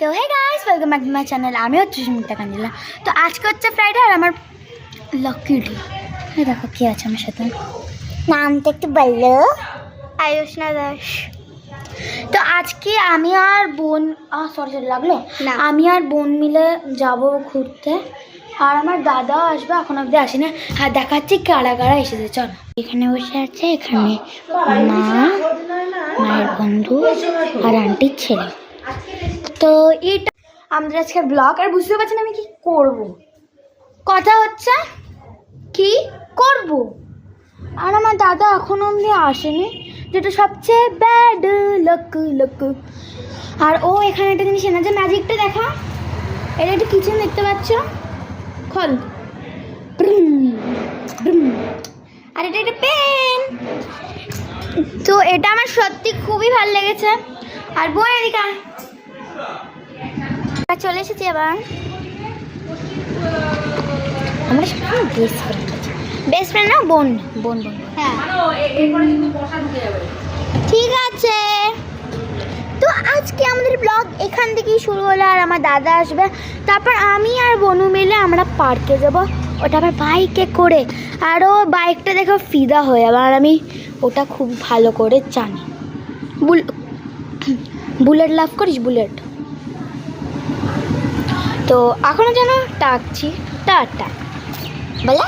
তো hey guys, welcome back to my channel. আমি হচ্ছে সুমিতা কাঞ্জিলা। তো আজকে হচ্ছে ফ্রাইডে আর আমার লাকি ডে। দেখো কি আছে আমার সাথে, নামটা একটু বললো, আয়ুষ্ণা দাস। তো আজকে আমি আর বোন সরি লাগলো না, আমি আর বোন মিলে যাব ঘুরতে। আর আমার দাদাও আসবে, এখন অব্দি আসেনি। আর দেখাচ্ছি কারা কারা এসেছে। চল, এখানে বসে আছে, এখানে মা, মায়ের বন্ধু আর আন্টির ছেলে। তো এটা আমাদের আজকে ব্লগ। আর বুঝতে পারছেন আমি কি করব, কথা হচ্ছে কি করব। আর আমার দাদা এখনো অবধি আসেনি, যেটা সবচেয়ে ব্যাড লক। আর ও এখানে একটা জিনিস এনে, যে ম্যাজিকটা দেখা, এটা একটা কিচেন দেখতে পাচ্ছ, খোল। আর এটা একটা পেন। তো এটা আমার সত্যি খুবই ভালো লেগেছে। আর বোন এদিকে চলে এসেছি আবার। আমরা সবাই বেস্ট ফ্রেন্ড না, বোন বোন বোন হ্যাঁ ঠিক আছে। তো আজকে আমাদের ব্লগ এখান থেকেই শুরু হলো। আর আমার দাদা আসবে, তারপর আমি আর বনু মিলে আমরা পার্কে যাব, ওটা আবার বাইকে করে। আর ও বাইকটা দেখো ফিদা হয়ে যাবে, আর আমি ওটা খুব ভালো করে জানি। বুলেট লাভ করিস, বুলেট। তো এখনো যেন ডাকছি, টাটা বলে।